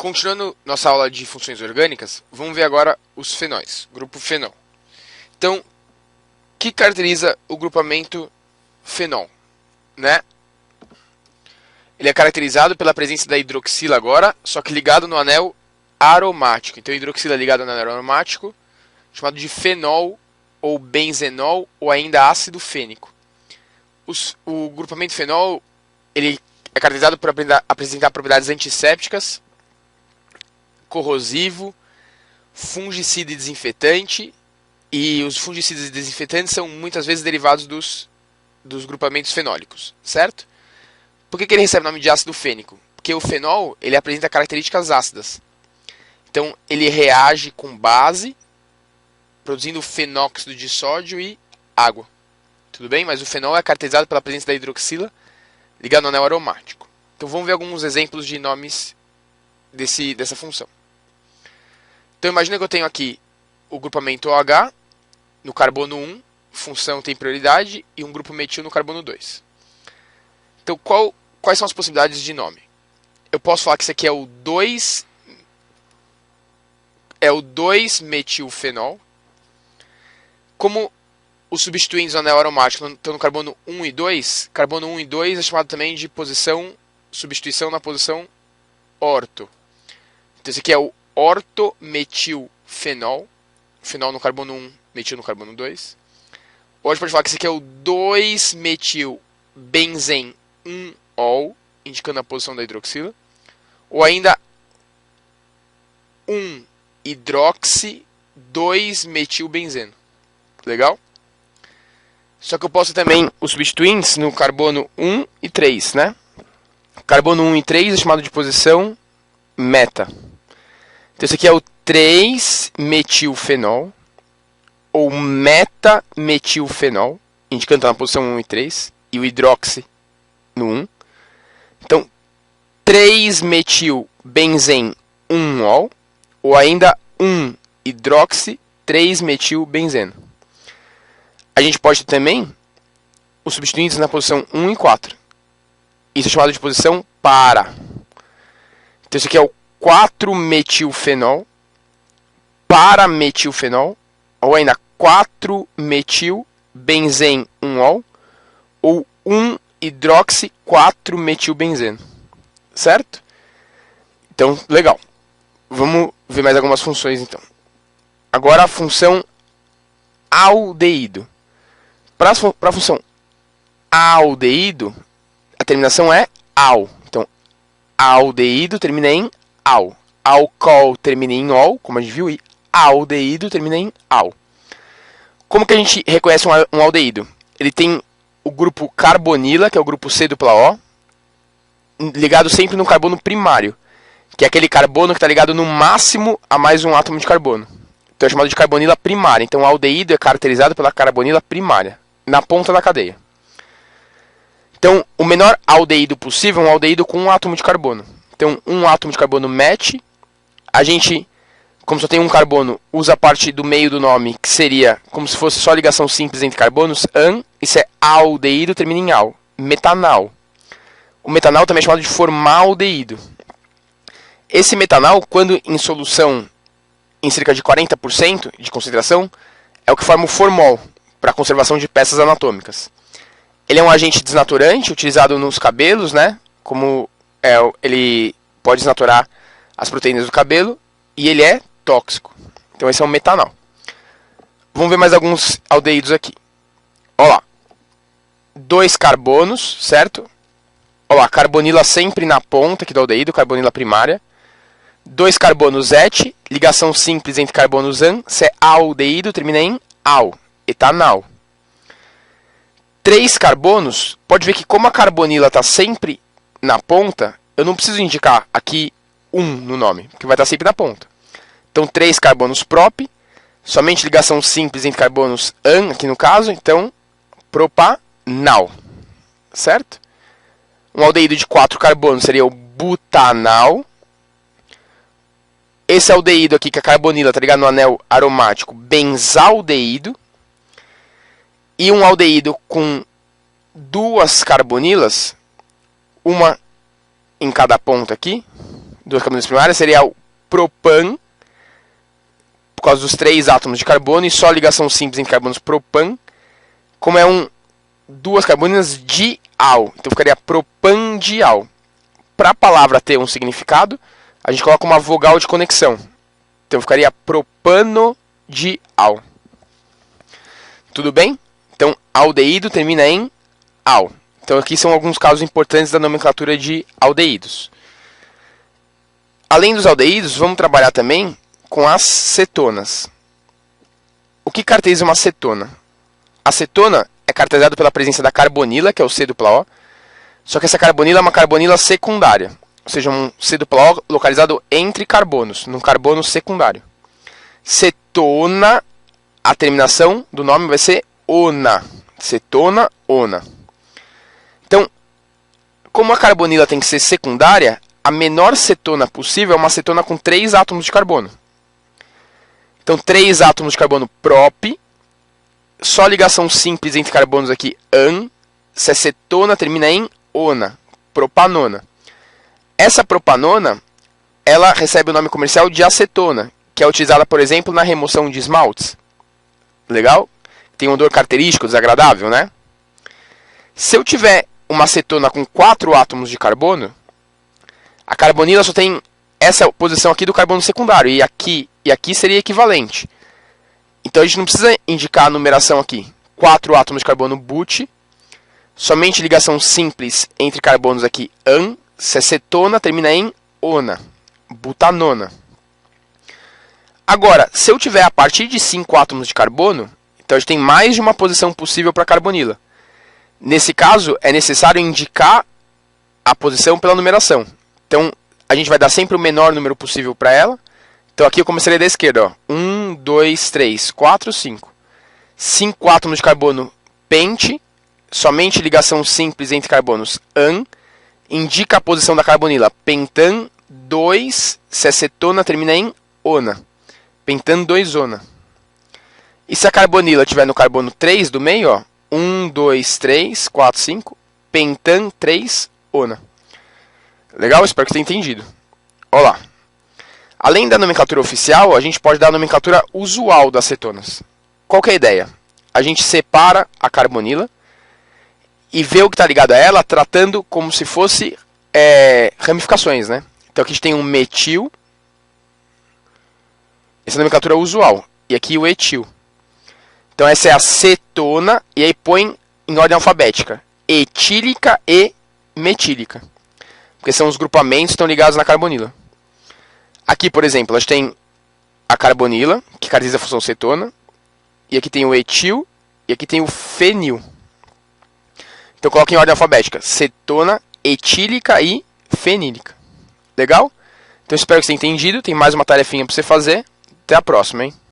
Continuando nossa aula de funções orgânicas, vamos ver agora os fenóis, grupo fenol. Então, o que caracteriza o grupamento fenol, né? Ele é caracterizado pela presença da hidroxila agora, só que ligado no anel aromático. Então, hidroxila ligada no anel aromático, chamado de fenol ou benzenol ou ainda ácido fênico. O grupamento fenol ele é caracterizado por apresentar propriedades antissépticas, corrosivo, fungicida e desinfetante. E os fungicidas e desinfetantes são muitas vezes derivados dos grupamentos fenólicos, certo? Por que ele recebe o nome de ácido fênico? Porque o fenol ele apresenta características ácidas. Então ele reage com base, produzindo fenóxido de sódio e água. Tudo bem? Mas o fenol é caracterizado pela presença da hidroxila ligada no anel aromático. Então vamos ver alguns exemplos de nomes dessa função. Então imagina que eu tenho aqui o grupamento OH no carbono 1, função tem prioridade, e um grupo metil no carbono 2. Então quais são as possibilidades de nome? Eu posso falar que isso aqui é o 2-metilfenol. Como os substituintes do anel aromático estão no carbono 1 e 2, carbono 1 e 2 é chamado também de substituição na posição orto. Então esse aqui é o ortometilfenol, fenol no carbono 1, metil no carbono 2. Ou a gente pode falar que esse aqui é o 2-metil-benzen-1-ol, indicando a posição da hidroxila. Ou ainda 1-hidroxi-2-metilbenzeno. Legal? Só que eu posso também os substituintes no carbono 1 e 3, né? Carbono 1 e 3 é chamado de posição meta. Então esse aqui é o 3-metilfenol ou meta-metilfenol, indicando na posição 1 e 3, e o hidroxi no 1. Então 3-metilbenzen-1-ol ou ainda 1-hidroxi-3-metilbenzeno. A gente pode ter também os substituintes na posição 1 e 4. Isso é chamado de posição para. Então isso aqui é o 4-metilfenol, parametilfenol, ou ainda 4-metilbenzen-1-ol, ou 1-hidroxi-4-metilbenzeno. Certo? Então, legal. Vamos ver mais algumas funções, então. Agora a função aldeído. Para a função aldeído, a terminação é al. Então, aldeído termina em al. Alcool termina em ol, como a gente viu, e aldeído termina em al. Como que a gente reconhece um aldeído? Ele tem o grupo carbonila, que é o grupo C dupla O, ligado sempre no carbono primário, que é aquele carbono que está ligado no máximo a mais um átomo de carbono. Então é chamado de carbonila primária. Então o aldeído é caracterizado pela carbonila primária, na ponta da cadeia. Então o menor aldeído possível é um aldeído com um átomo de carbono. Então um átomo de carbono mete. A gente, como só tem um carbono, usa a parte do meio do nome, que seria como se fosse só ligação simples entre carbonos, an. Isso é aldeído, termina em al. Metanal. O metanal também é chamado de formaldeído. Esse metanal, quando em solução em cerca de 40% de concentração, é o que forma o formol, para a conservação de peças anatômicas. Ele é um agente desnaturante, utilizado nos cabelos, né? Como ele pode desnaturar as proteínas do cabelo, e ele é tóxico. Então esse é um metanal. Vamos ver mais alguns aldeídos aqui. Olha lá. 2 carbonos, certo? Olha lá, carbonila sempre na ponta aqui do aldeído, carbonila primária. 2 carbonos et, ligação simples entre carbonos an, se é aldeído, termina em al, etanal. 3 carbonos, pode ver que como a carbonila está sempre na ponta, eu não preciso indicar aqui 1 no nome, porque vai estar sempre na ponta. Então 3 carbonos prop, somente ligação simples entre carbonos an, aqui no caso, então propanal, certo? Um aldeído de 4 carbonos seria o butanal. Esse aldeído aqui, que a carbonila está ligado no anel aromático, benzaldeído. E um aldeído com 2 carbonilas, uma em cada ponta aqui, duas carbonilas primárias, seria o propan, por causa dos 3 átomos de carbono, e só ligação simples entre carbonos propan, como é duas carbonilas dial. Então ficaria propandial. Para a palavra ter um significado, a gente coloca uma vogal de conexão. Então ficaria propanodial. Tudo bem? Então, aldeído termina em al. Então aqui são alguns casos importantes da nomenclatura de aldeídos. Além dos aldeídos, vamos trabalhar também com as cetonas. O que caracteriza uma cetona? A cetona é caracterizada pela presença da carbonila, que é o C dupla O, só que essa carbonila é uma carbonila secundária, ou seja, um C dupla O localizado entre carbonos, num carbono secundário. Cetona, a terminação do nome vai ser ona. Cetona, ona. Então, como a carbonila tem que ser secundária, a menor cetona possível é uma cetona com 3 átomos de carbono. Então, 3 átomos de carbono prop, só ligação simples entre carbonos aqui, an. Se a cetona termina em ona, propanona. Essa propanona, ela recebe o nome comercial de acetona, que é utilizada, por exemplo, na remoção de esmaltes. Legal? Tem um odor característico, desagradável, né? Se eu tiver uma acetona com 4 átomos de carbono, a carbonila só tem essa posição aqui do carbono secundário, e aqui seria equivalente. Então a gente não precisa indicar a numeração aqui. 4 átomos de carbono but, somente ligação simples entre carbonos aqui, an. Se a cetona termina em ona, butanona. Agora, se eu tiver a partir de 5 átomos de carbono, então a gente tem mais de uma posição possível para a carbonila. Nesse caso, é necessário indicar a posição pela numeração. Então, a gente vai dar sempre o menor número possível para ela. Então, aqui eu começaria da esquerda. Ó. 1, 2, 3, 4, 5. 5 átomos de carbono pente, somente ligação simples entre carbonos an. Indica a posição da carbonila pentan 2, se a cetona termina em ona. Pentan 2 ona. E se a carbonila estiver no carbono 3 do meio, ó, 1, 2, 3, 4, 5, pentan 3 ona. Legal? Espero que tenha entendido. Olha lá. Além da nomenclatura oficial, a gente pode dar a nomenclatura usual das cetonas. Qual que é a ideia? A gente separa a carbonila e vê o que está ligado a ela, tratando como se fosse ramificações, né? Então aqui a gente tem um metil. Essa é a nomenclatura usual. E aqui o etil. Então essa é a cetona, e aí põe em ordem alfabética. Etílica e metílica. Porque são os grupamentos que estão ligados na carbonila. Aqui, por exemplo, a gente tem a carbonila, que caracteriza a função cetona. E aqui tem o etil, e aqui tem o fenil. Então coloca em ordem alfabética. Cetona, etílica e fenílica. Legal? Então espero que você tenha entendido. Tem mais uma tarefinha para você fazer. Até a próxima, hein?